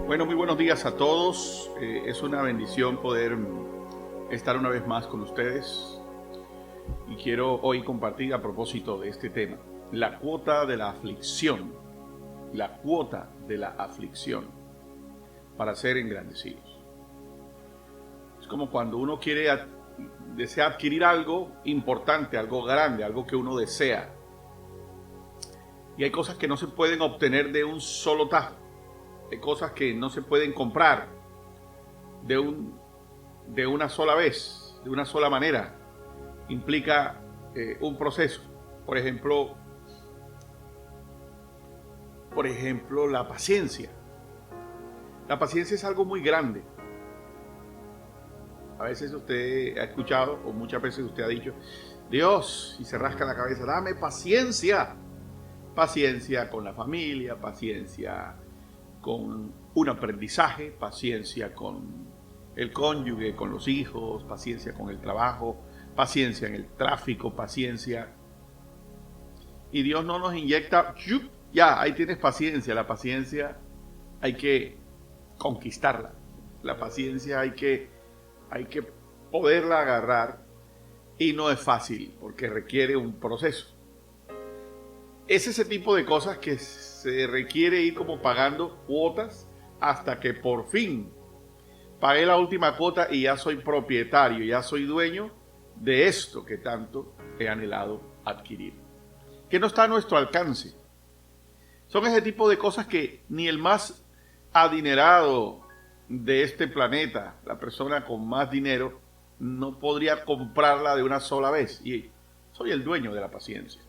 Bueno, muy buenos días a todos. Es una bendición poder estar una vez más con ustedes y quiero hoy compartir a propósito de este tema, la cuota de la aflicción, la cuota de la aflicción para ser engrandecidos. Es como cuando uno desea adquirir algo importante, algo grande, algo que uno desea. Y hay cosas que no se pueden obtener de un solo tajo. Hay cosas que no se pueden comprar de una sola vez, de una sola manera. Implica un proceso. Por ejemplo, la paciencia. La paciencia es algo muy grande. A veces usted ha escuchado, o muchas veces usted ha dicho, Dios, y se rasca la cabeza, dame paciencia. Paciencia con la familia, paciencia con un aprendizaje, paciencia con el cónyuge, con los hijos, paciencia con el trabajo, paciencia en el tráfico, paciencia. Y Dios no nos inyecta, ya, ahí tienes paciencia. La paciencia hay que conquistarla. La paciencia hay que poderla agarrar y no es fácil porque requiere un proceso. Es ese tipo de cosas que se requiere ir como pagando cuotas hasta que por fin pagué la última cuota y ya soy propietario, ya soy dueño de esto que tanto he anhelado adquirir, que no está a nuestro alcance. Son ese tipo de cosas que ni el más adinerado de este planeta, la persona con más dinero, no podría comprarla de una sola vez. Y soy el dueño de la paciencia.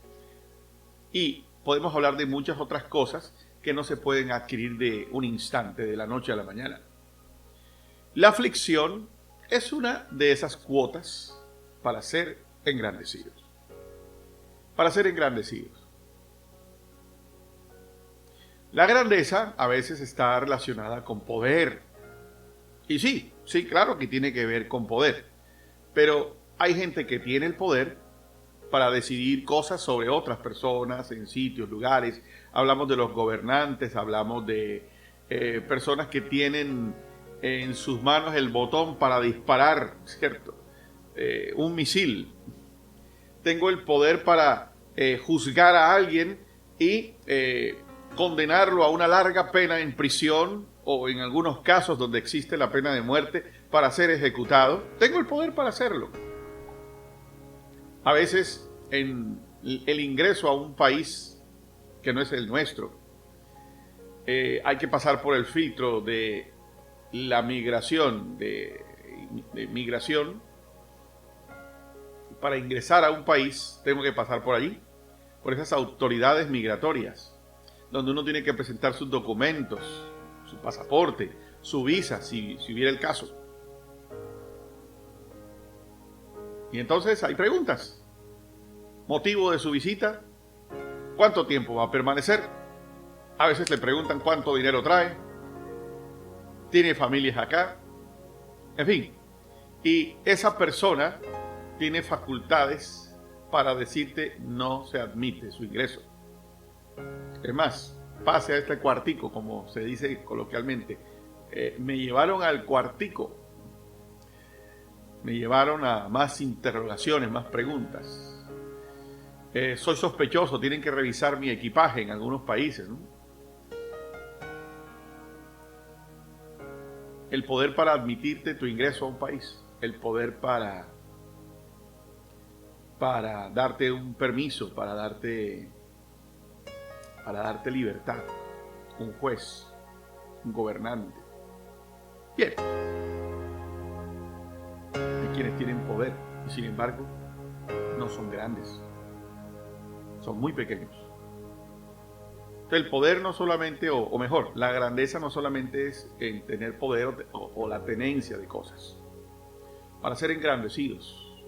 Y podemos hablar de muchas otras cosas que no se pueden adquirir de un instante, de la noche a la mañana. La aflicción es una de esas cuotas para ser engrandecidos. Para ser engrandecidos. La grandeza a veces está relacionada con poder. Y sí, claro que tiene que ver con poder. Pero hay gente que tiene el poder para decidir cosas sobre otras personas en sitios, lugares. Hablamos de los gobernantes, hablamos de personas que tienen en sus manos el botón para disparar, ¿cierto? Un misil. Tengo el poder para juzgar a alguien y condenarlo a una larga pena en prisión o en algunos casos donde existe la pena de muerte para ser ejecutado. Tengo el poder para hacerlo. A veces en el ingreso a un país que no es el nuestro, hay que pasar por el filtro de la migración, de migración. Para ingresar a un país tengo que pasar por allí, por esas autoridades migratorias, donde uno tiene que presentar sus documentos, su pasaporte, su visa, si hubiera el caso. Y entonces hay preguntas. Motivo de su visita, cuánto tiempo va a permanecer. A veces le preguntan cuánto dinero trae, tiene familias acá, en fin. Y esa persona tiene facultades para decirte no se admite su ingreso. Es más, pase a este cuartico, como se dice coloquialmente. Me llevaron al cuartico. Me llevaron a más interrogaciones, más preguntas. Soy sospechoso, tienen que revisar mi equipaje en algunos países, ¿no? El poder para admitirte tu ingreso a un país, el poder para darte un permiso, para darte libertad, un juez, un gobernante. Bien, hay quienes tienen poder y sin embargo no son grandes. Son muy pequeños. Entonces el poder no solamente, o mejor, la grandeza no solamente es en tener poder o la tenencia de cosas. Para ser engrandecidos,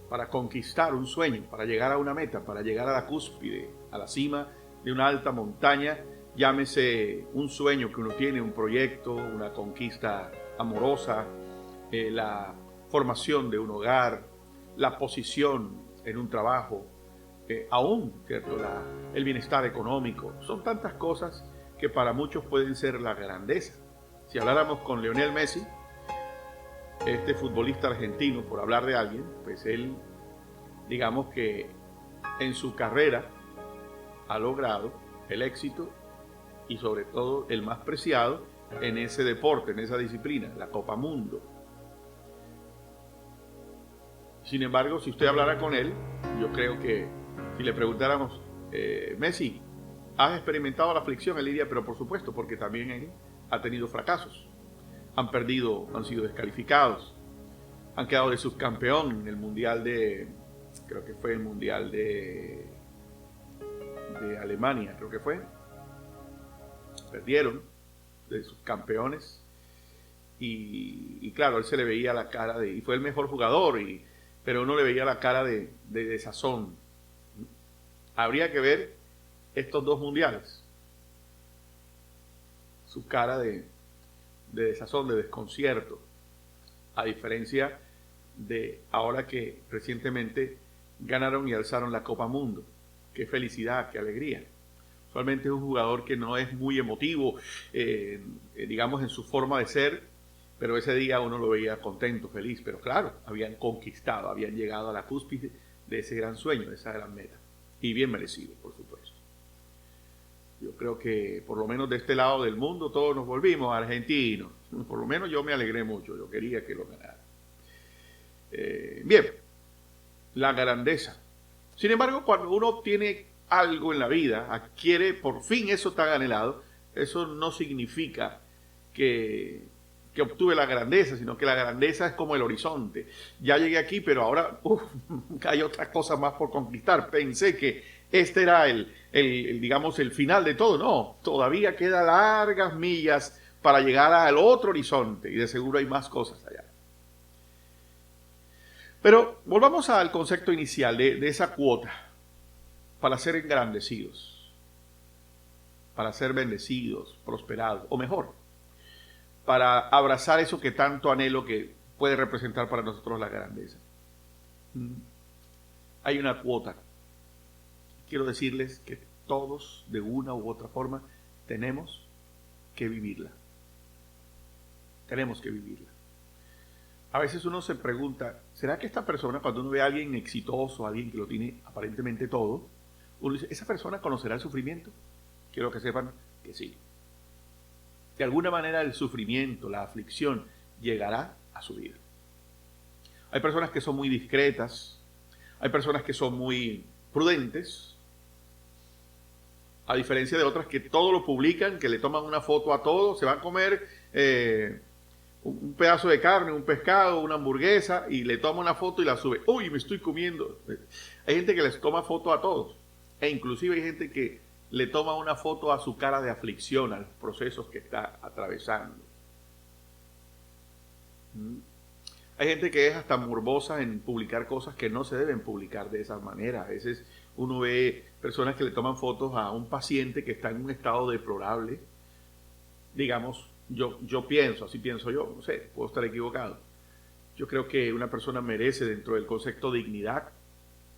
para conquistar un sueño, para llegar a una meta, para llegar a la cúspide, a la cima de una alta montaña, llámese un sueño que uno tiene, un proyecto, una conquista amorosa, la formación de un hogar, la posición en un trabajo, aún, ¿cierto? El bienestar económico. Son tantas cosas que para muchos pueden ser la grandeza. Si habláramos con Lionel Messi, este futbolista argentino, por hablar de alguien, pues él, digamos que en su carrera ha logrado el éxito y sobre todo el más preciado en ese deporte, en esa disciplina, la Copa Mundo. Sin embargo, si usted hablara con él, yo creo que si le preguntáramos, Messi, ¿has experimentado la aflicción? Él diría, pero por supuesto, porque también él ha tenido fracasos. Han perdido, han sido descalificados, han quedado de subcampeón en el Mundial creo que fue el Mundial de Alemania, creo que fue. Perdieron de subcampeones y claro, él se le veía la cara y fue el mejor jugador, pero uno le veía la cara de desazón. Habría que ver estos dos mundiales, su cara de desazón, de desconcierto, a diferencia de ahora que recientemente ganaron y alzaron la Copa Mundo. Qué felicidad, qué alegría. Usualmente es un jugador que no es muy emotivo, digamos, en su forma de ser, pero ese día uno lo veía contento, feliz. Pero claro, habían conquistado, habían llegado a la cúspide de ese gran sueño, de esa gran meta. Y bien merecido, por supuesto. Yo creo que por lo menos de este lado del mundo todos nos volvimos argentinos. Por lo menos yo me alegré mucho, yo quería que lo ganara. Bien, la grandeza. Sin embargo, cuando uno tiene algo en la vida, adquiere por fin eso tan anhelado, eso no significa que obtuve la grandeza, sino que la grandeza es como el horizonte. Ya llegué aquí, pero ahora hay otras cosas más por conquistar. Pensé que este era digamos, el final de todo. No, todavía quedan largas millas para llegar al otro horizonte y de seguro hay más cosas allá. Pero volvamos al concepto inicial de esa cuota para ser engrandecidos, para ser bendecidos, prosperados, o mejor, para abrazar eso que tanto anhelo que puede representar para nosotros la grandeza. Hay una cuota. Quiero decirles que todos, de una u otra forma, tenemos que vivirla. Tenemos que vivirla. A veces uno se pregunta, ¿será que esta persona, cuando uno ve a alguien exitoso, alguien que lo tiene aparentemente todo, uno dice, ¿esa persona conocerá el sufrimiento? Quiero que sepan que sí. De alguna manera el sufrimiento, la aflicción, llegará a su vida. Hay personas que son muy discretas, hay personas que son muy prudentes, a diferencia de otras que todo lo publican, que le toman una foto a todo, se van a comer un pedazo de carne, un pescado, una hamburguesa, y le toma una foto y la sube. ¡Uy, me estoy comiendo! Hay gente que les toma foto a todos, e inclusive hay gente que le toma una foto a su cara de aflicción, a los procesos que está atravesando. Hay gente que es hasta morbosa en publicar cosas que no se deben publicar de esa manera. A veces uno ve personas que le toman fotos a un paciente que está en un estado deplorable. Digamos, yo pienso, así pienso yo, no sé, puedo estar equivocado. Yo creo que una persona merece, dentro del concepto de dignidad,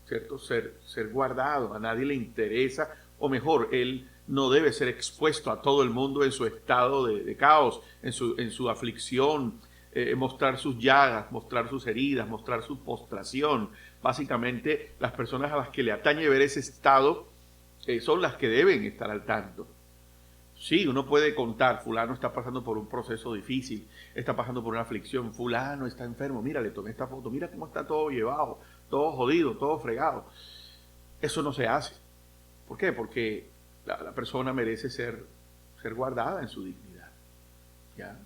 ¿cierto?, ser guardado. A nadie le interesa, o mejor, él no debe ser expuesto a todo el mundo en su estado de caos, en su aflicción, mostrar sus llagas, mostrar sus heridas, mostrar su postración. Básicamente, las personas a las que le atañe ver ese estado son las que deben estar al tanto. Sí, uno puede contar, fulano está pasando por un proceso difícil, está pasando por una aflicción, fulano está enfermo, mira, le tomé esta foto, mira cómo está todo llevado, todo jodido, todo fregado. Eso no se hace. ¿Por qué? Porque la persona merece ser guardada en su dignidad, ¿ya?,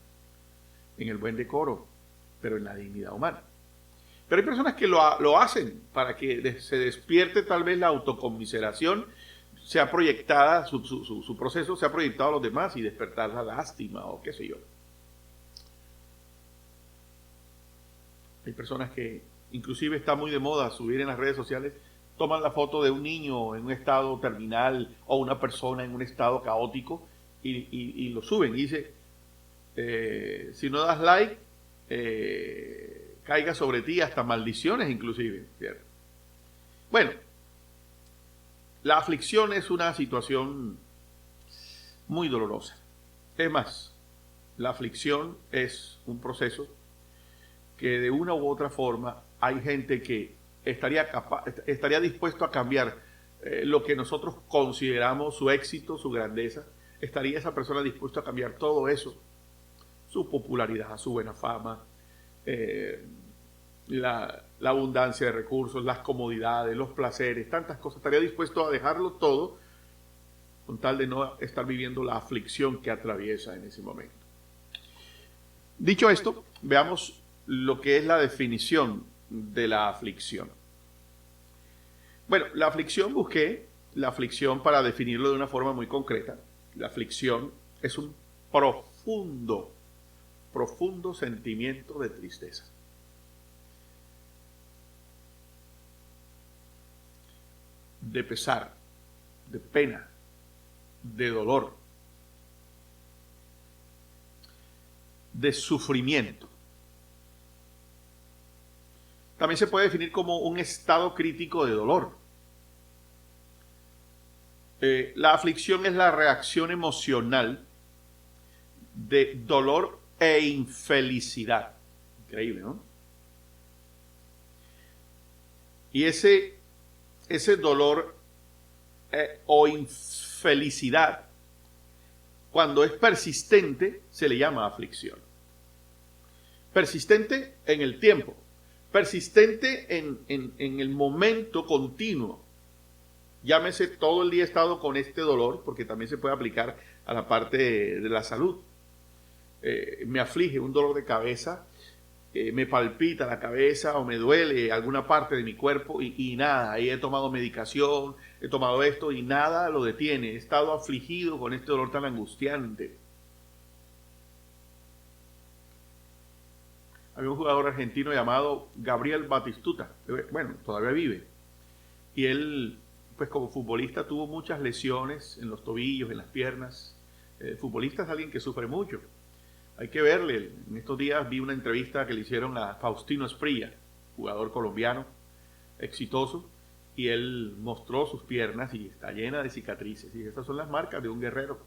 en el buen decoro, pero en la dignidad humana. Pero hay personas que lo hacen para que se despierte tal vez la autoconmiseración, sea proyectada, su proceso sea proyectado a los demás y despertar la lástima o qué sé yo. Hay personas que inclusive está muy de moda subir en las redes sociales, toman la foto de un niño en un estado terminal o una persona en un estado caótico y lo suben y dice, si no das like, caiga sobre ti hasta maldiciones inclusive, ¿cierto? Bueno, la aflicción es una situación muy dolorosa. Es más, la aflicción es un proceso que de una u otra forma hay gente que estaría dispuesto a cambiar lo que nosotros consideramos su éxito, su grandeza. Estaría esa persona dispuesta a cambiar todo eso, su popularidad, su buena fama, la abundancia de recursos, las comodidades, los placeres, tantas cosas. Estaría dispuesto a dejarlo todo con tal de no estar viviendo la aflicción que atraviesa en ese momento. Dicho esto, veamos lo que es la definición de la aflicción. Bueno, la aflicción, busqué la aflicción para definirlo de una forma muy concreta. La aflicción es un profundo sentimiento de tristeza. De pesar, de pena, de dolor, de sufrimiento. También se puede definir como un estado crítico de dolor. La aflicción es la reacción emocional de dolor e infelicidad. Increíble, ¿no? Y ese dolor o infelicidad, cuando es persistente, se le llama aflicción. Persistente en el tiempo, persistente en el momento continuo. Llámese, todo el día he estado con este dolor, porque también se puede aplicar a la parte de la salud. Me aflige un dolor de cabeza, me palpita la cabeza o me duele alguna parte de mi cuerpo y nada, ahí he tomado medicación, he tomado esto y nada lo detiene. He estado afligido con este dolor tan angustiante. Había un jugador argentino llamado Gabriel Batistuta, bueno, todavía vive, y él, pues como futbolista, tuvo muchas lesiones en los tobillos, en las piernas. Futbolista es alguien que sufre mucho. Hay que verle. En estos días vi una entrevista que le hicieron a Faustino Asprilla, jugador colombiano, exitoso, y él mostró sus piernas y está llena de cicatrices. Y estas son las marcas de un guerrero.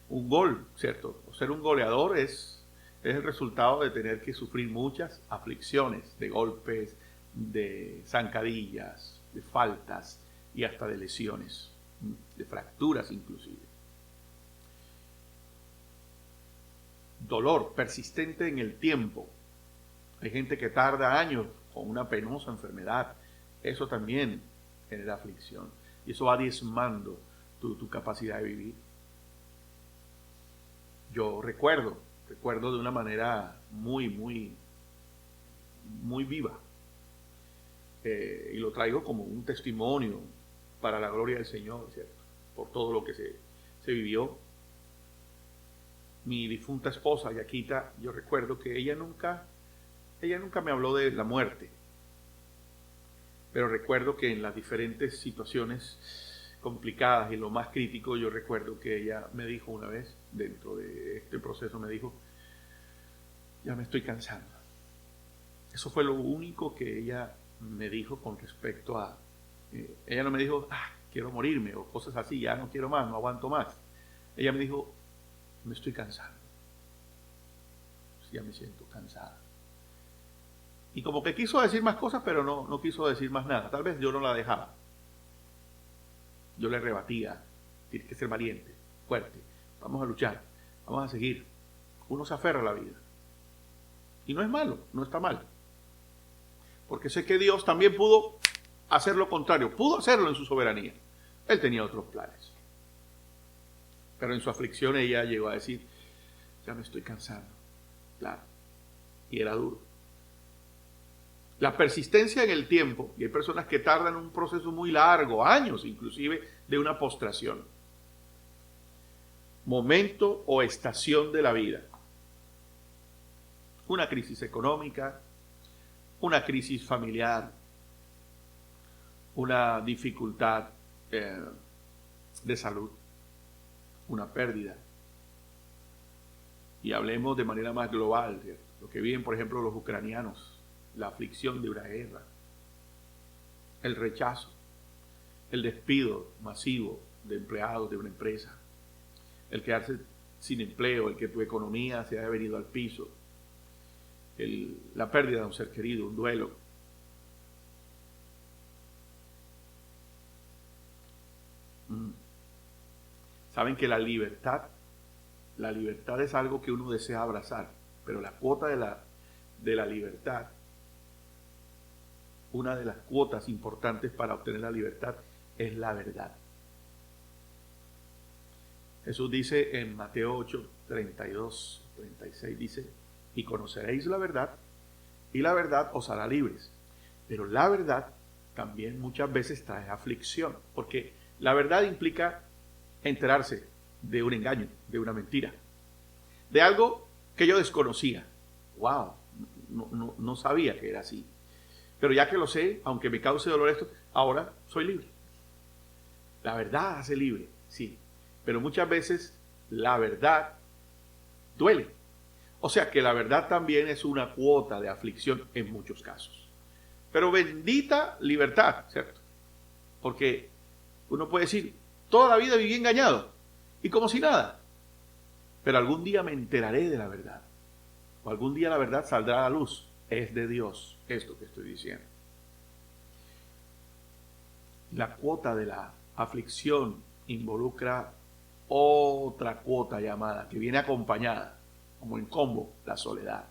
Un gol, ¿cierto? Ser un goleador es el resultado de tener que sufrir muchas aflicciones, de golpes, de zancadillas, de faltas y hasta de lesiones, de fracturas inclusive. Dolor persistente en el tiempo. Hay gente que tarda años con una penosa enfermedad. Eso también genera aflicción. Y eso va diezmando tu capacidad de vivir. Yo recuerdo de una manera muy viva. Y lo traigo como un testimonio para la gloria del Señor, ¿cierto? Por todo lo que se vivió. Mi difunta esposa, Yaquita, yo recuerdo que ella nunca me habló de la muerte. Pero recuerdo que en las diferentes situaciones complicadas y lo más crítico, yo recuerdo que ella me dijo una vez, dentro de este proceso, me dijo: ya me estoy cansando. Eso fue lo único que ella me dijo con respecto a... ella no me dijo, quiero morirme o cosas así, ya no quiero más, no aguanto más. Ella me dijo, me estoy cansando. Ya me siento cansada. Y como que quiso decir más cosas, pero no quiso decir más nada. Tal vez yo no la dejaba. Yo le rebatía: tienes que ser valiente, fuerte, vamos a luchar, vamos a seguir. Uno se aferra a la vida. Y no es malo, no está mal. Porque sé que Dios también pudo hacer lo contrario, pudo hacerlo en su soberanía. Él tenía otros planes. Pero en su aflicción ella llegó a decir: ya me estoy cansando. Claro. Y era duro. La persistencia en el tiempo, y hay personas que tardan un proceso muy largo, años inclusive, de una postración. Momento o estación de la vida. Una crisis económica, una crisis familiar, una dificultad de salud, una pérdida. Y hablemos de manera más global, ¿cierto? Lo que viven, por ejemplo, los ucranianos, la aflicción de una guerra, el rechazo, el despido masivo de empleados de una empresa, el quedarse sin empleo, el que tu economía se haya venido al piso, la pérdida de un ser querido, un duelo. Saben que la libertad es algo que uno desea abrazar, pero la cuota de la libertad, una de las cuotas importantes para obtener la libertad es la verdad. Jesús dice en Mateo 8, 32, 36, dice, y conoceréis la verdad, y la verdad os hará libres. Pero la verdad también muchas veces trae aflicción, porque la verdad implica enterarse de un engaño, de una mentira, de algo que yo desconocía. ¡Wow! No sabía que era así. Pero ya que lo sé, aunque me cause dolor esto, ahora soy libre. La verdad hace libre, sí. Pero muchas veces la verdad duele. O sea que la verdad también es una cuota de aflicción en muchos casos. Pero bendita libertad, ¿cierto? Porque uno puede decir, toda la vida viví engañado y como si nada. Pero algún día me enteraré de la verdad. O algún día la verdad saldrá a la luz. Es de Dios esto que estoy diciendo. La cuota de la aflicción involucra otra cuota llamada, que viene acompañada, como en combo, la soledad.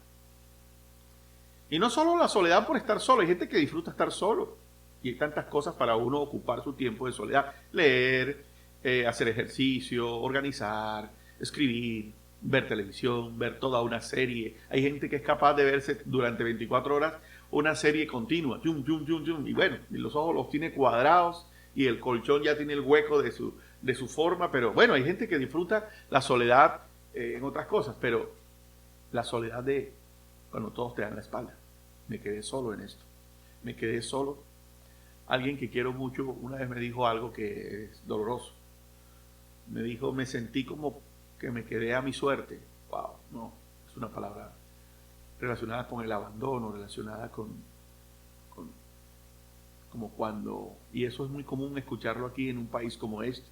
Y no solo la soledad por estar solo, hay gente que disfruta estar solo. Y hay tantas cosas para uno ocupar su tiempo de soledad. Leer, hacer ejercicio, organizar, escribir, ver televisión, ver toda una serie. Hay gente que es capaz de verse durante 24 horas una serie continua. Y bueno, y los ojos los tiene cuadrados y el colchón ya tiene el hueco de su forma. Pero bueno, hay gente que disfruta la soledad en otras cosas. Pero la soledad de cuando todos te dan la espalda. Me quedé solo en esto. Me quedé solo. Alguien que quiero mucho una vez me dijo algo que es doloroso. Me dijo, me sentí como que me quedé a mi suerte. Wow, no, es una palabra relacionada con el abandono, relacionada con como cuando, y eso es muy común escucharlo aquí en un país como este.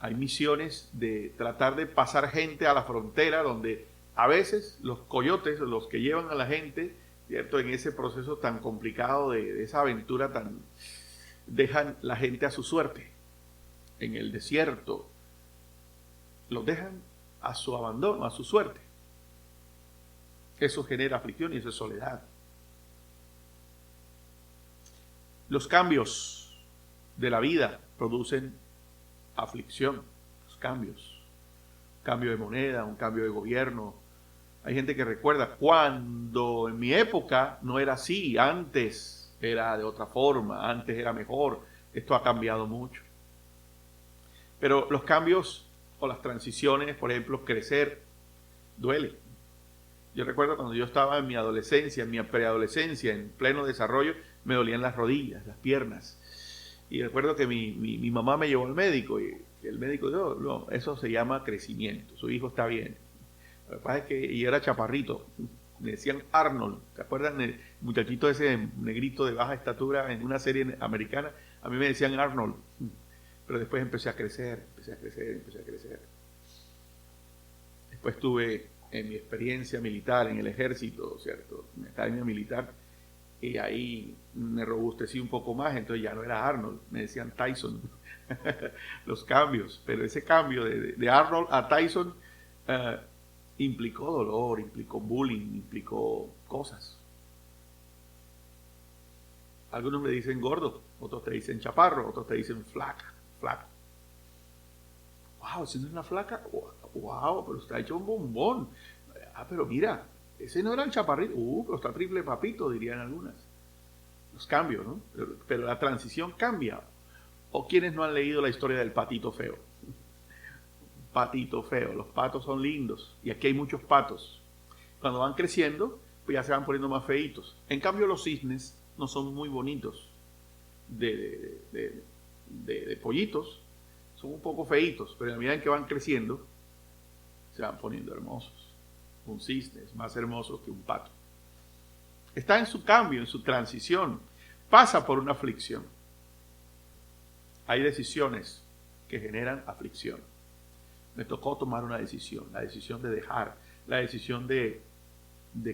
Hay misiones de tratar de pasar gente a la frontera donde a veces los coyotes, los que llevan a la gente, ¿cierto? En ese proceso tan complicado de esa aventura dejan la gente a su suerte. En el desierto, los dejan a su abandono, a su suerte. Eso genera aflicción y eso es soledad. Los cambios de la vida producen aflicción. Los cambios. Un cambio de moneda, un cambio de gobierno. Hay gente que recuerda cuando en mi época no era así, antes era de otra forma, antes era mejor. Esto ha cambiado mucho. Pero los cambios o las transiciones, por ejemplo, crecer, duele. Yo recuerdo cuando yo estaba en mi adolescencia, en mi preadolescencia, en pleno desarrollo, me dolían las rodillas, las piernas. Y recuerdo que mi mamá me llevó al médico y el médico dijo, no, eso se llama crecimiento, su hijo está bien. Lo que pasa es que yo era chaparrito, me decían Arnold, ¿te acuerdan del muchachito ese negrito de baja estatura en una serie americana? A mí me decían Arnold. Pero después empecé a crecer. Después tuve en mi experiencia militar, en el ejército, ¿cierto? En la academia militar, y ahí me robustecí un poco más, entonces ya no era Arnold, me decían Tyson. Los cambios, pero ese cambio de Arnold a Tyson implicó dolor, implicó bullying, implicó cosas. Algunos me dicen gordo, otros te dicen chaparro, otros te dicen flaca. Wow, si no es una flaca, wow, pero está hecho un bombón. Pero mira, ese no era el chaparrito, pero está triple papito, dirían algunas. Los cambios, ¿no? Pero la transición cambia. O quienes no han leído la historia del patito feo. Patito feo, los patos son lindos y aquí hay muchos patos. Cuando van creciendo, pues ya se van poniendo más feitos. En cambio, los cisnes no son muy bonitos. De pollitos, son un poco feitos, pero a medida en que van creciendo, se van poniendo hermosos. Un cisne es más hermoso que un pato. Está en su cambio, en su transición, pasa por una aflicción. Hay decisiones que generan aflicción. me tocó tomar una decisión, la decisión de dejar, la decisión de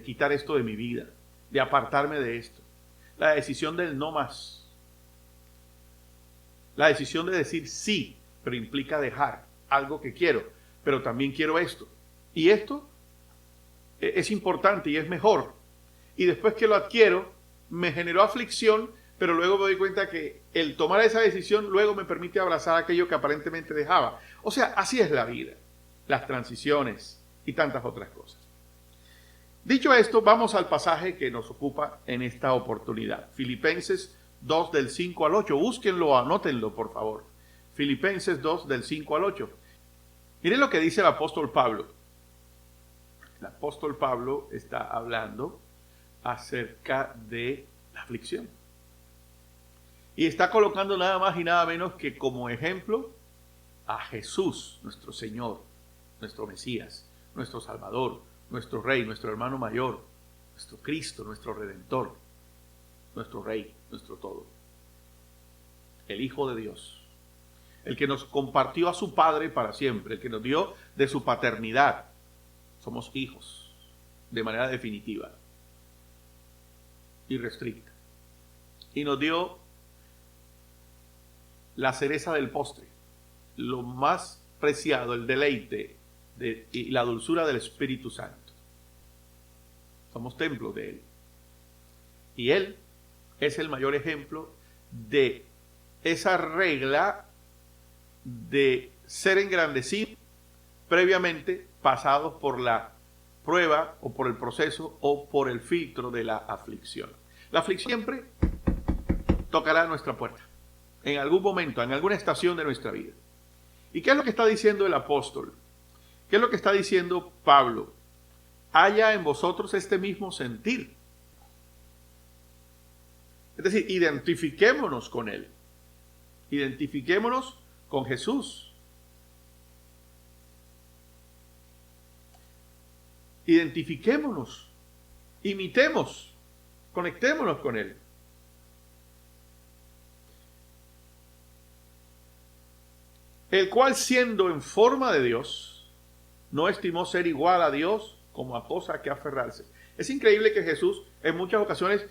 quitar esto de mi vida, de apartarme de esto, la decisión del no más, la decisión de decir sí, pero implica dejar algo que quiero, pero también quiero esto. Y esto es importante y es mejor. Y después que lo adquiero, me generó aflicción, pero luego me doy cuenta que el tomar esa decisión luego me permite abrazar aquello que aparentemente dejaba. O sea, así es la vida, las transiciones y tantas otras cosas. Dicho esto, vamos al pasaje que nos ocupa en esta oportunidad. Filipenses 2 del 5 al 8. Búsquenlo, anótenlo, por favor. Filipenses 2 del 5 al 8. Miren lo que dice el apóstol Pablo. El apóstol Pablo está hablando acerca de la aflicción. Y está colocando nada más y nada menos que como ejemplo a Jesús, nuestro Señor, nuestro Mesías, nuestro Salvador, nuestro Rey, nuestro hermano mayor, nuestro Cristo, nuestro Redentor, nuestro Rey, nuestro todo. El Hijo de Dios, el que nos compartió a su Padre para siempre, el que nos dio de su paternidad. Somos hijos de manera definitiva, irrestricta. Y nos dio la cereza del postre, lo más preciado, el deleite y la dulzura del Espíritu Santo. Somos templos de Él. Y Él es el mayor ejemplo de esa regla de ser engrandecido previamente pasados por la prueba o por el proceso o por el filtro de la aflicción. La aflicción siempre tocará nuestra puerta, en algún momento, en alguna estación de nuestra vida. ¿Y qué es lo que está diciendo el apóstol? ¿Qué es lo que está diciendo Pablo? Haya en vosotros este mismo sentir. Es decir, identifiquémonos con Él. Identifiquémonos con Jesús. Identifiquémonos. Imitemos. Conectémonos con Él. El cual, siendo en forma de Dios, no estimó ser igual a Dios como a cosa que aferrarse. Es increíble que Jesús en muchas ocasiones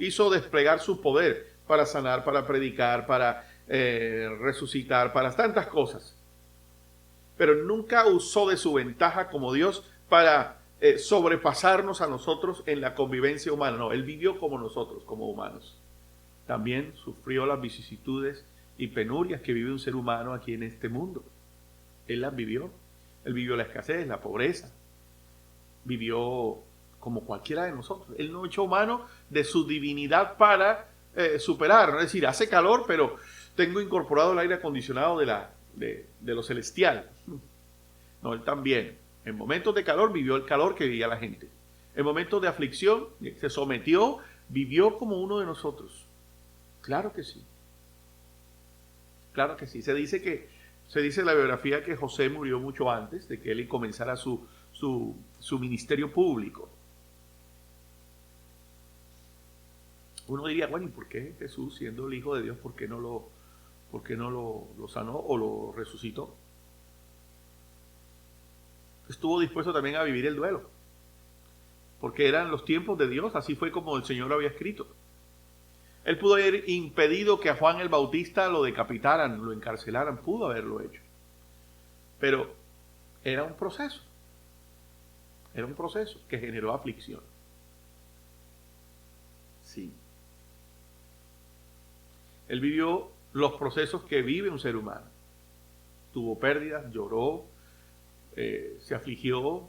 hizo desplegar su poder para sanar, para predicar, para resucitar, para tantas cosas. Pero nunca usó de su ventaja como Dios para sobrepasarnos a nosotros en la convivencia humana. No, Él vivió como nosotros, como humanos. También sufrió las vicisitudes y penurias que vive un ser humano aquí en este mundo. Él las vivió. Él vivió la escasez, la pobreza. Vivió como cualquiera de nosotros. Él no echó mano de su divinidad para superar. Es decir, hace calor, pero tengo incorporado el aire acondicionado de lo celestial. No, Él también. En momentos de calor vivió el calor que vivía la gente. En momentos de aflicción se sometió, vivió como uno de nosotros. Claro que sí. Claro que sí. Se dice en la biografía que José murió mucho antes de que él comenzara su ministerio público. Uno diría, bueno, ¿y por qué Jesús, siendo el Hijo de Dios, por qué no lo sanó o lo resucitó? Estuvo dispuesto también a vivir el duelo, porque eran los tiempos de Dios, así fue como el Señor lo había escrito. Él pudo haber impedido que a Juan el Bautista lo decapitaran, lo encarcelaran, pudo haberlo hecho. Pero era un proceso que generó aflicción. Sí. Él vivió los procesos que vive un ser humano. Tuvo pérdidas, lloró, se afligió.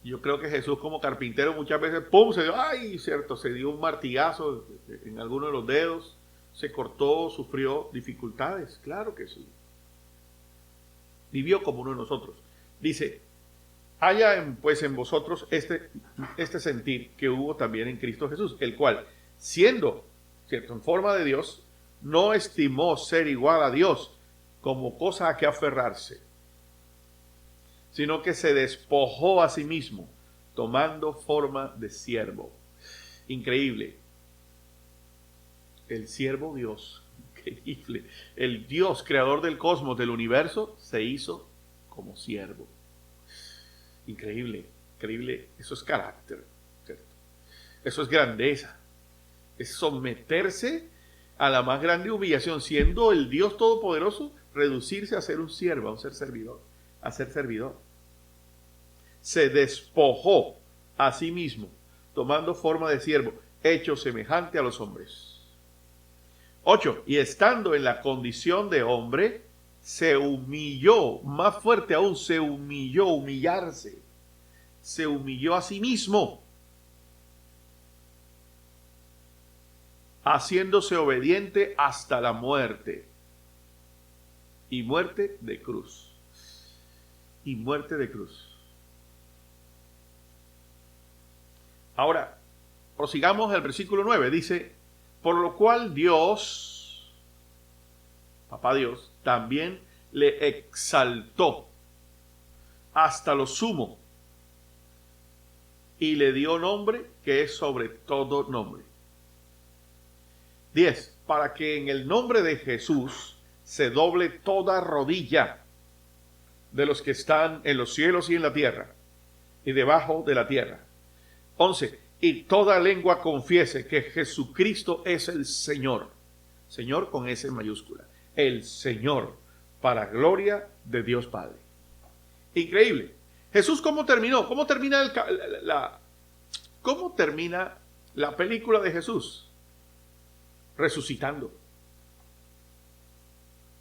Yo creo que Jesús como carpintero muchas veces, ¡pum!, se dio un martillazo en alguno de los dedos, se cortó, sufrió dificultades, claro que sí. Vivió como uno de nosotros. Dice, haya pues en vosotros este sentir que hubo también en Cristo Jesús, el cual, siendo, ¿cierto?, en forma de Dios, no estimó ser igual a Dios como cosa a que aferrarse, sino que se despojó a sí mismo, tomando forma de siervo. Increíble. El siervo Dios, increíble. El Dios, creador del cosmos, del universo, se hizo como siervo. Increíble, increíble. Eso es carácter, ¿cierto? Eso es grandeza. Es someterse a la más grande humillación, siendo el Dios Todopoderoso, reducirse a ser un siervo, a ser servidor, a ser servidor. Se despojó a sí mismo, tomando forma de siervo, hecho semejante a los hombres. 8. Y estando en la condición de hombre, se humilló, más fuerte aún, se humilló, humillarse. Se humilló a sí mismo, haciéndose obediente hasta la muerte. Y muerte de cruz. Y muerte de cruz. Ahora, prosigamos el versículo 9. Dice, por lo cual Dios, Papá Dios, también le exaltó hasta lo sumo y le dio nombre que es sobre todo nombre. 10. Para que en el nombre de Jesús se doble toda rodilla de los que están en los cielos y en la tierra y debajo de la tierra. 11. Y toda lengua confiese que Jesucristo es el Señor. Señor con S mayúscula. El Señor, para gloria de Dios Padre. Increíble. Jesús, ¿cómo terminó? ¿Cómo termina la película de Jesús? Resucitando.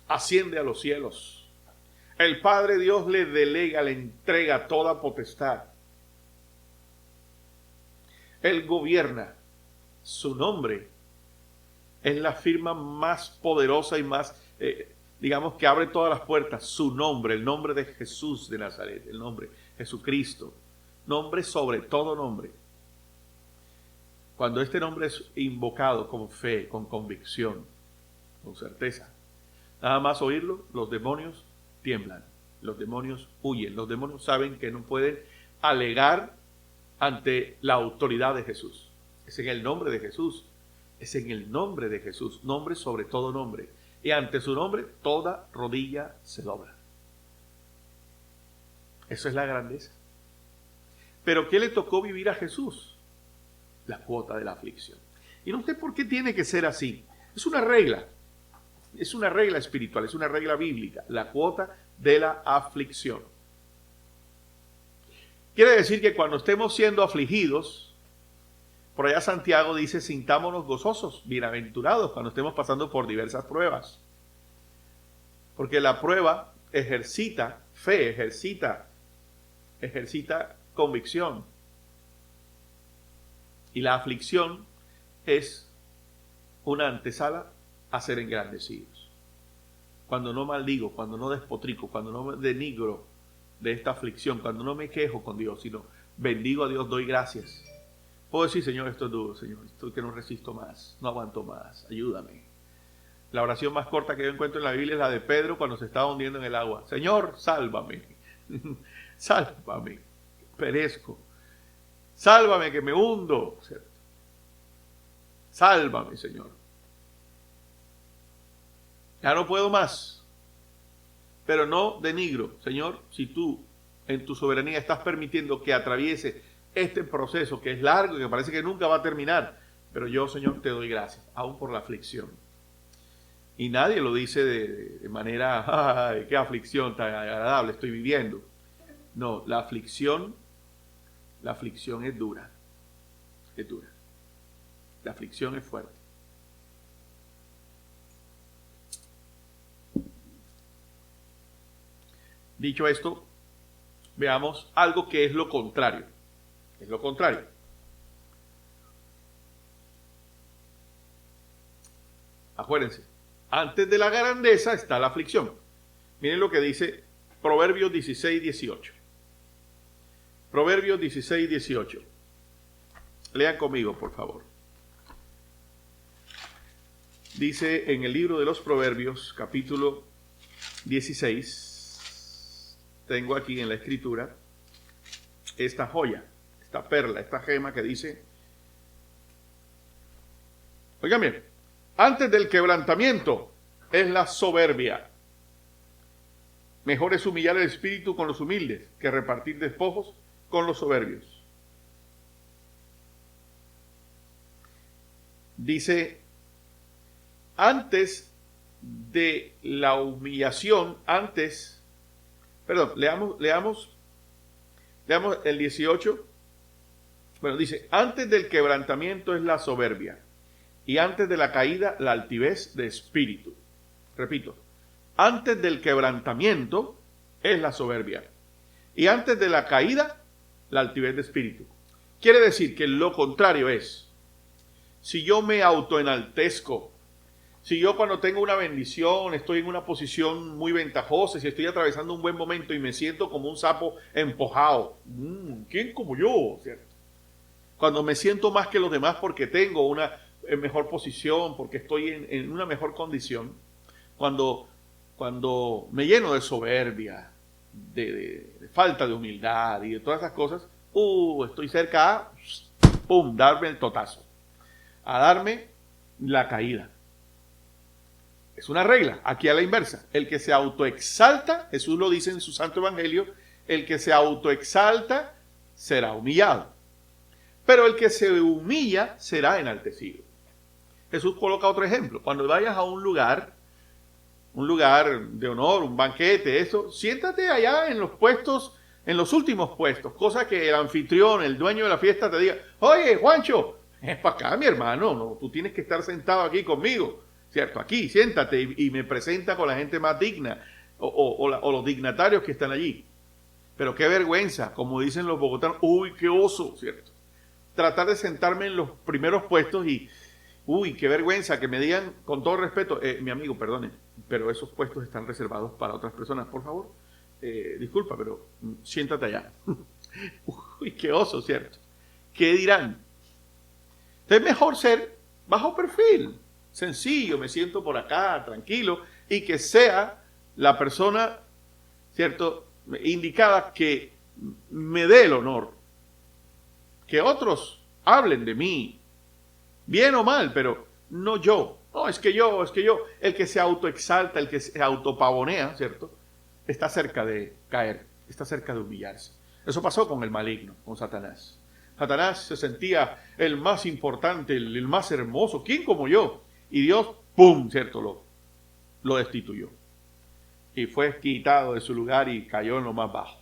Asciende a los cielos. El Padre Dios le delega, le entrega toda potestad. Él gobierna. Su nombre es la firma más poderosa y más, digamos, que abre todas las puertas. Su nombre, el nombre de Jesús de Nazaret, el nombre Jesucristo. Nombre sobre todo nombre. Cuando este nombre es invocado con fe, con convicción, con certeza, nada más oírlo, los demonios tiemblan, los demonios huyen, los demonios saben que no pueden alegar ante la autoridad de Jesús. Es en el nombre de Jesús, es en el nombre de Jesús, nombre sobre todo nombre, y ante su nombre toda rodilla se dobla. Eso es la grandeza. Pero ¿qué le tocó vivir a Jesús? La cuota de la aflicción. Y no sé por qué tiene que ser así. Es una regla espiritual, es una regla bíblica, la cuota de la aflicción. Quiere decir que cuando estemos siendo afligidos, por allá Santiago dice, sintámonos gozosos, bienaventurados, cuando estemos pasando por diversas pruebas. Porque la prueba ejercita fe, ejercita convicción. Y la aflicción es una antesala a ser engrandecidos. Cuando no maldigo, cuando no despotrico, cuando no me denigro de esta aflicción, cuando no me quejo con Dios, sino bendigo a Dios, doy gracias. Puedo decir, Señor, esto es duro, Señor, esto que no resisto más, no aguanto más, ayúdame. La oración más corta que yo encuentro en la Biblia es la de Pedro cuando se estaba hundiendo en el agua. Señor, sálvame, sálvame, perezco. Sálvame que me hundo, ¿cierto? Sálvame, Señor. Ya no puedo más. Pero no denigro, Señor, si tú en tu soberanía estás permitiendo que atraviese este proceso que es largo y que parece que nunca va a terminar. Pero yo, Señor, te doy gracias, aún por la aflicción. Y nadie lo dice de manera, ¡ay, qué aflicción tan agradable estoy viviendo! No, la aflicción es dura. Es dura. La aflicción es fuerte. Dicho esto, veamos algo que es lo contrario. Es lo contrario. Acuérdense, antes de la grandeza está la aflicción. Miren lo que dice Proverbios 16:18. Proverbios 16:18. Lean conmigo, por favor. Dice en el libro de los Proverbios, capítulo 16, tengo aquí en la escritura esta joya, esta perla, esta gema que dice, oigan bien, antes del quebrantamiento es la soberbia, mejor es humillar el espíritu con los humildes que repartir despojos con los soberbios. Dice, antes de la humillación, leamos el 18. Bueno, dice, antes del quebrantamiento es la soberbia, y antes de la caída la altivez de espíritu. Repito, antes del quebrantamiento es la soberbia, y antes de la caída la altivez de espíritu. Quiere decir que lo contrario es, si yo me autoenaltezco, si yo cuando tengo una bendición, estoy en una posición muy ventajosa, si estoy atravesando un buen momento y me siento como un sapo empojado, ¿quién como yo? ¿Cierto? Cuando me siento más que los demás porque tengo una mejor posición, porque estoy en una mejor condición, cuando me lleno de soberbia, de falta de humildad y de todas esas cosas, estoy cerca a, darme el totazo, a darme la caída. Es una regla, aquí a la inversa. El que se autoexalta, Jesús lo dice en su Santo Evangelio, el que se autoexalta será humillado. Pero el que se humilla será enaltecido. Jesús coloca otro ejemplo. Cuando vayas a un lugar de honor, un banquete, eso, siéntate allá en los puestos, en los últimos puestos, cosa que el anfitrión, el dueño de la fiesta te diga, oye, Juancho, es para acá, mi hermano, no, tú tienes que estar sentado aquí conmigo, ¿cierto? Aquí, siéntate y me presenta con la gente más digna o los dignatarios que están allí. Pero qué vergüenza, como dicen los bogotanos, qué oso, ¿cierto? Tratar de sentarme en los primeros puestos y, qué vergüenza, que me digan con todo respeto, mi amigo, perdone, pero esos puestos están reservados para otras personas, por favor, disculpa, pero siéntate allá. Qué oso, ¿cierto? ¿Qué dirán? Es mejor ser bajo perfil, sencillo, me siento por acá, tranquilo, y que sea la persona, ¿cierto?, indicada que me dé el honor. Que otros hablen de mí, bien o mal, pero no yo. No, es que yo. El que se autoexalta, el que se autopavonea, ¿cierto?, está cerca de caer, está cerca de humillarse. Eso pasó con el maligno, con Satanás. Satanás se sentía el más importante, el más hermoso. ¿Quién como yo? Y Dios, ¡pum!, ¿cierto?, lo destituyó. Y fue quitado de su lugar y cayó en lo más bajo.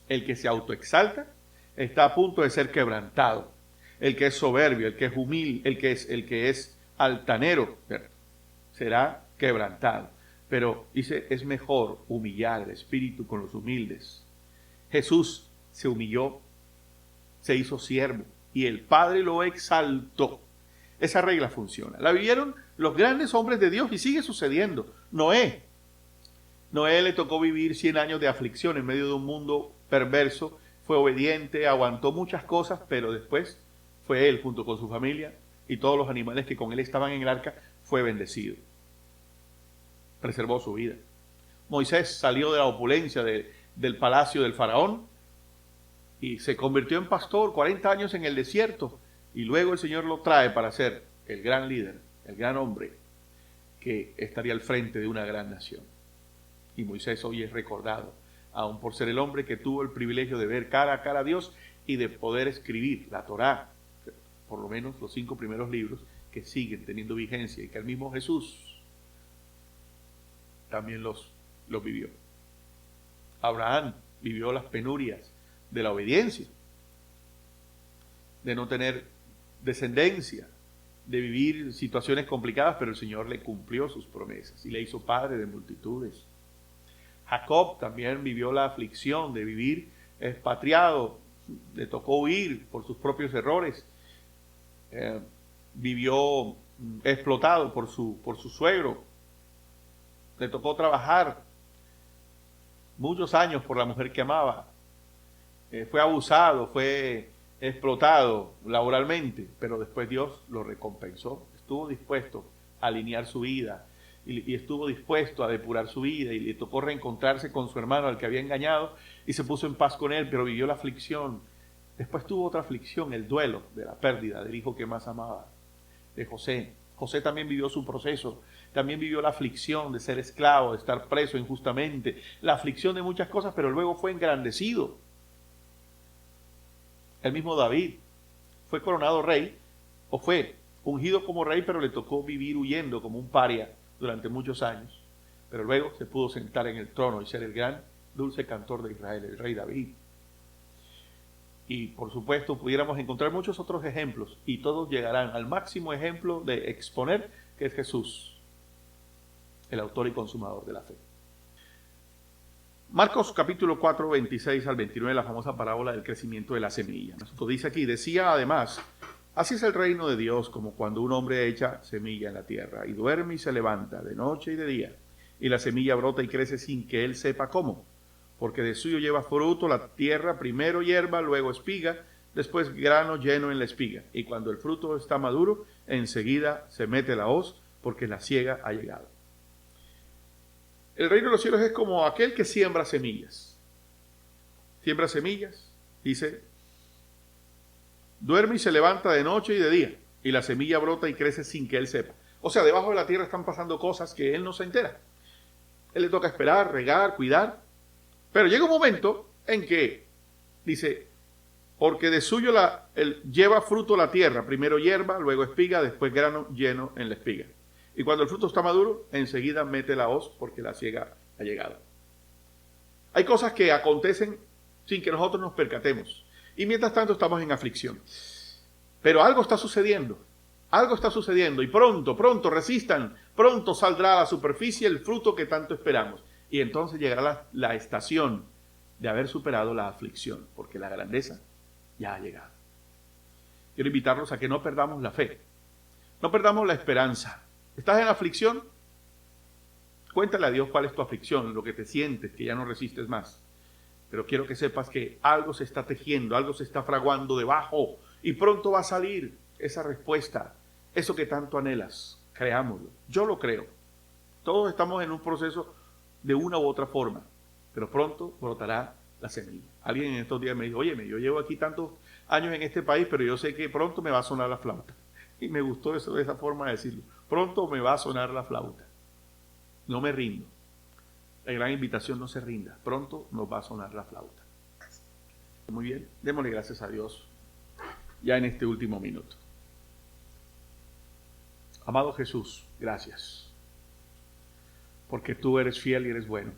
El que se autoexalta está a punto de ser quebrantado. El que es soberbio, el que es humilde, el que es altanero, ¿cierto?, será quebrantado. Pero dice, es mejor humillar el espíritu con los humildes. Jesús se humilló, se hizo siervo y el Padre lo exaltó. Esa regla funciona. La vivieron los grandes hombres de Dios y sigue sucediendo. Noé le tocó vivir 100 años de aflicción en medio de un mundo perverso. Fue obediente, aguantó muchas cosas, pero después fue él junto con su familia y todos los animales que con él estaban en el arca, fue bendecido. Preservó su vida. Moisés salió de la opulencia del palacio del faraón y se convirtió en pastor 40 años en el desierto, y luego el Señor lo trae para ser el gran líder, el gran hombre que estaría al frente de una gran nación. Y Moisés hoy es recordado, aun por ser el hombre que tuvo el privilegio de ver cara a cara a Dios y de poder escribir la Torá, por lo menos los 5 primeros libros que siguen teniendo vigencia y que el mismo Jesús también los vivió. Abraham vivió las penurias de la obediencia, de no tener descendencia, de vivir situaciones complicadas, pero el Señor le cumplió sus promesas y le hizo padre de multitudes. Jacob también vivió la aflicción de vivir expatriado, le tocó huir por sus propios errores, vivió explotado por su suegro, le tocó trabajar muchos años por la mujer que amaba, fue abusado, fue explotado laboralmente, pero después Dios lo recompensó. Estuvo dispuesto a alinear su vida y estuvo dispuesto a depurar su vida, y le tocó reencontrarse con su hermano al que había engañado y se puso en paz con él, pero vivió la aflicción. Después tuvo otra aflicción, el duelo de la pérdida del hijo que más amaba, de José. José también vivió su proceso también vivió la aflicción de ser esclavo, de estar preso injustamente, la aflicción de muchas cosas, pero luego fue engrandecido. El mismo David fue coronado rey, o fue ungido como rey, pero le tocó vivir huyendo como un paria durante muchos años. Pero luego se pudo sentar en el trono y ser el gran dulce cantor de Israel, el rey David. Y por supuesto pudiéramos encontrar muchos otros ejemplos, y todos llegarán al máximo ejemplo de exponer que es Jesús, el autor y consumador de la fe. Marcos capítulo 4, 26 al 29, la famosa parábola del crecimiento de la semilla. Esto dice aquí, decía además: así es el reino de Dios, como cuando un hombre echa semilla en la tierra, y duerme y se levanta de noche y de día, y la semilla brota y crece sin que él sepa cómo. Porque de suyo lleva fruto la tierra, primero hierba, luego espiga, después grano lleno en la espiga. Y cuando el fruto está maduro, enseguida se mete la hoz, porque la siega ha llegado. El reino de los cielos es como aquel que siembra semillas. Siembra semillas, dice, duerme y se levanta de noche y de día, y la semilla brota y crece sin que él sepa. O sea, debajo de la tierra están pasando cosas que él no se entera. Él le toca esperar, regar, cuidar. Pero llega un momento en que, dice, porque de suyo lleva fruto la tierra, primero hierba, luego espiga, después grano lleno en la espiga. Y cuando el fruto está maduro, enseguida mete la hoz, porque la siega ha llegado. Hay cosas que acontecen sin que nosotros nos percatemos. Y mientras tanto estamos en aflicción. Pero algo está sucediendo. Algo está sucediendo. Y pronto resistan. Pronto saldrá a la superficie el fruto que tanto esperamos. Y entonces llegará la estación de haber superado la aflicción, porque la grandeza ya ha llegado. Quiero invitarlos a que no perdamos la fe, no perdamos la esperanza. ¿Estás en aflicción? Cuéntale a Dios cuál es tu aflicción, lo que te sientes, que ya no resistes más. Pero quiero que sepas que algo se está tejiendo, algo se está fraguando debajo, y pronto va a salir esa respuesta, eso que tanto anhelas. Creámoslo, yo lo creo. Todos estamos en un proceso de una u otra forma, pero pronto brotará la semilla. Alguien en estos días me dijo, oye, yo llevo aquí tantos años en este país, pero yo sé que pronto me va a sonar la flauta. Y me gustó eso, esa forma de decirlo. Pronto me va a sonar la flauta. No me rindo. La gran invitación: no se rinda. Pronto nos va a sonar la flauta. Muy bien, démosle gracias a Dios ya en este último minuto. Amado Jesús, gracias. Porque tú eres fiel y eres bueno.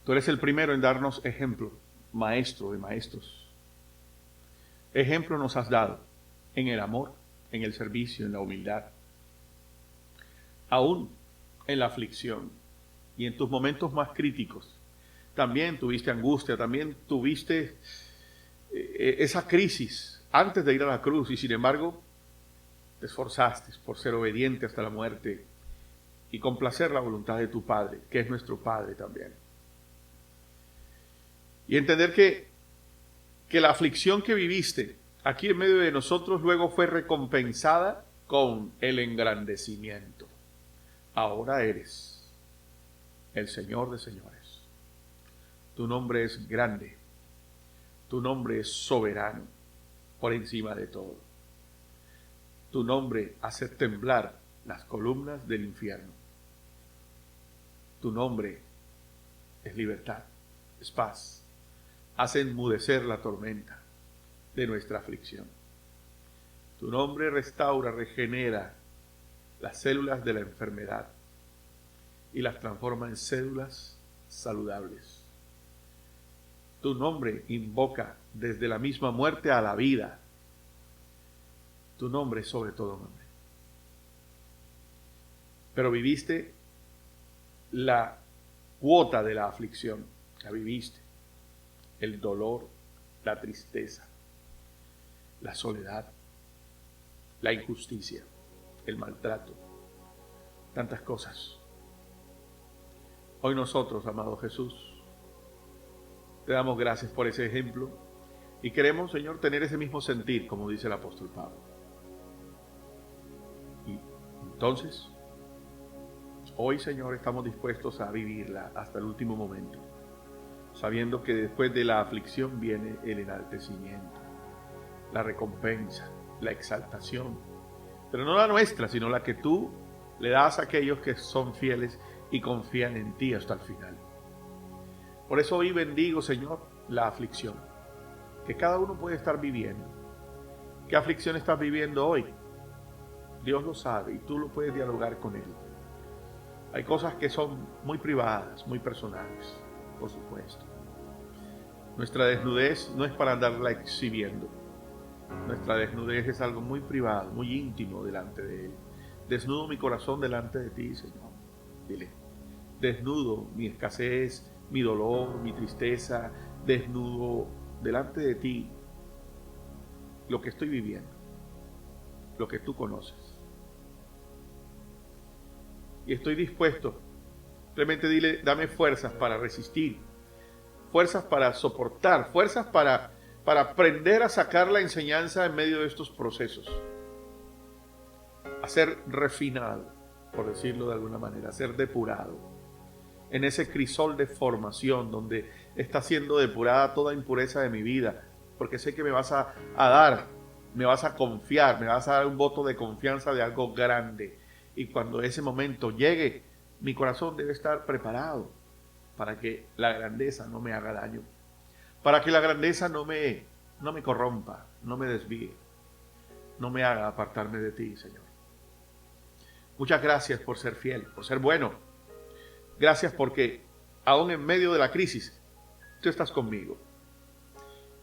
Tú eres el primero en darnos ejemplo, maestro de maestros. Ejemplo nos has dado en el amor, en el servicio, en la humildad. Aún en la aflicción y en tus momentos más críticos. También tuviste angustia, también tuviste esa crisis antes de ir a la cruz, y sin embargo te esforzaste por ser obediente hasta la muerte y complacer la voluntad de tu Padre, que es nuestro Padre también. Y entender que la aflicción que viviste aquí en medio de nosotros luego fue recompensada con el engrandecimiento. Ahora eres el Señor de señores. Tu nombre es grande. Tu nombre es soberano por encima de todo. Tu nombre hace temblar las columnas del infierno. Tu nombre es libertad, es paz. Hace enmudecer la tormenta de nuestra aflicción. Tu nombre restaura, regenera las células de la enfermedad y las transforma en células saludables. Tu nombre invoca desde la misma muerte a la vida. Tu nombre es sobre todo nombre. Pero viviste la cuota de la aflicción, la viviste. El dolor, la tristeza, la soledad, la injusticia, el maltrato, tantas cosas. Hoy nosotros, amado Jesús, te damos gracias por ese ejemplo y queremos, Señor, tener ese mismo sentir, como dice el apóstol Pablo. Y entonces, hoy, Señor, estamos dispuestos a vivirla hasta el último momento, sabiendo que después de la aflicción viene el enaltecimiento, la recompensa, la exaltación, pero no la nuestra, sino la que tú le das a aquellos que son fieles y confían en ti hasta el final. Por eso hoy bendigo, Señor, la aflicción que cada uno puede estar viviendo. ¿Qué aflicción estás viviendo hoy? Dios lo sabe y tú lo puedes dialogar con Él. Hay cosas que son muy privadas, muy personales, por supuesto. Nuestra desnudez no es para andarla exhibiendo. Nuestra desnudez es algo muy privado, muy íntimo delante de Él. Desnudo mi corazón delante de ti, Señor. Dile, desnudo mi escasez, mi dolor, mi tristeza, desnudo delante de ti lo que estoy viviendo, lo que tú conoces. Y estoy dispuesto, simplemente dile, dame fuerzas para resistir, fuerzas para soportar, fuerzas para aprender a sacar la enseñanza en medio de estos procesos. A ser refinado, por decirlo de alguna manera, a ser depurado. En ese crisol de formación donde está siendo depurada toda impureza de mi vida, porque sé que me vas a dar, me vas a confiar, me vas a dar un voto de confianza de algo grande. Y cuando ese momento llegue, mi corazón debe estar preparado para que la grandeza no me haga daño, para que la grandeza no me corrompa, no me desvíe, no me haga apartarme de ti, Señor. Muchas gracias por ser fiel, por ser bueno. Gracias porque aún en medio de la crisis, tú estás conmigo.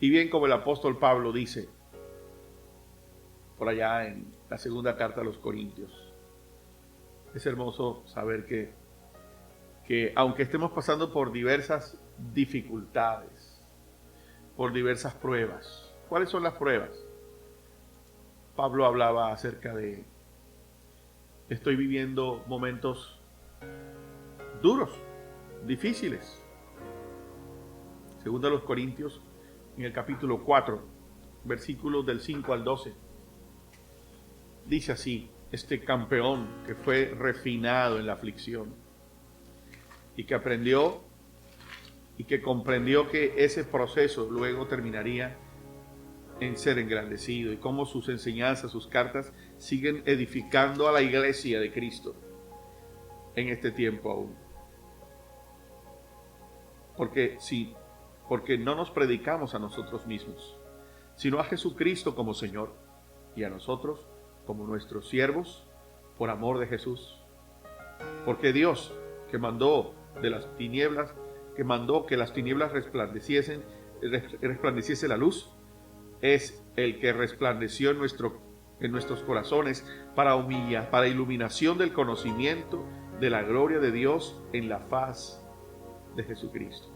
Y bien como el apóstol Pablo dice, por allá en la segunda carta a los Corintios, es hermoso saber que aunque estemos pasando por diversas dificultades, por diversas pruebas. ¿Cuáles son las pruebas? Pablo hablaba acerca de, estoy viviendo momentos duros, difíciles. Según a los Corintios, en el capítulo 4, versículos del 5 al 12, dice así, este campeón que fue refinado en la aflicción y que aprendió y que comprendió que ese proceso luego terminaría en ser engrandecido y cómo sus enseñanzas, sus cartas siguen edificando a la iglesia de Cristo en este tiempo aún. Porque no nos predicamos a nosotros mismos, sino a Jesucristo como Señor y a nosotros como nuestros siervos por amor de Jesús. Porque Dios, que mandó de las tinieblas, que mandó que las tinieblas resplandeciese la luz, es el que resplandeció en nuestros corazones para iluminación del conocimiento de la gloria de Dios en la faz de Jesucristo.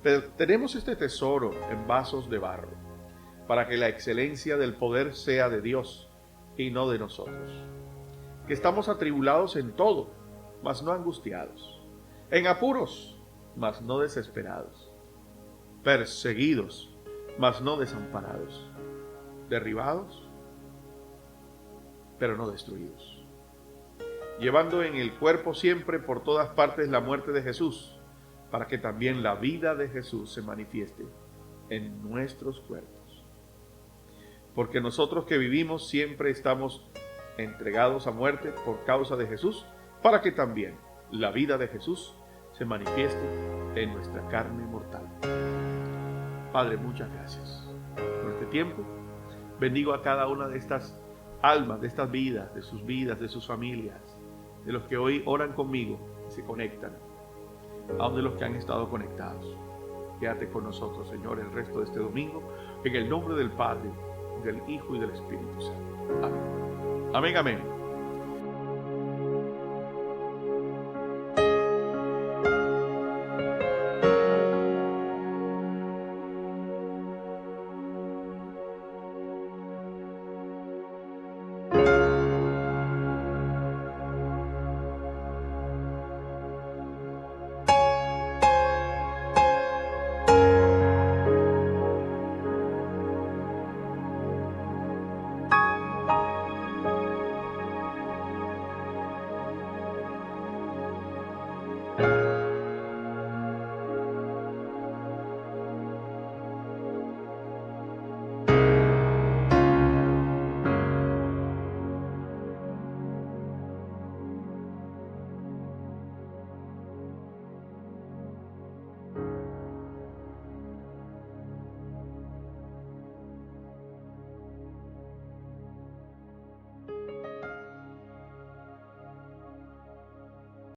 Pero tenemos este tesoro en vasos de barro, para que la excelencia del poder sea de Dios y no de nosotros. Que estamos atribulados en todo, mas no angustiados, en apuros, mas no desesperados, perseguidos, mas no desamparados, derribados, pero no destruidos, llevando en el cuerpo siempre por todas partes la muerte de Jesús, para que también la vida de Jesús se manifieste en nuestros cuerpos. Porque nosotros que vivimos siempre estamos entregados a muerte por causa de Jesús, para que también la vida de Jesús se manifieste en nuestra carne mortal. Padre, muchas gracias por este tiempo. Bendigo a cada una de estas almas, de estas vidas, de sus familias, de los que hoy oran conmigo y se conectan, aun de los que han estado conectados. Quédate con nosotros, Señor, el resto de este domingo, en el nombre del Padre, del Hijo y del Espíritu Santo. Amén. Amén, amén.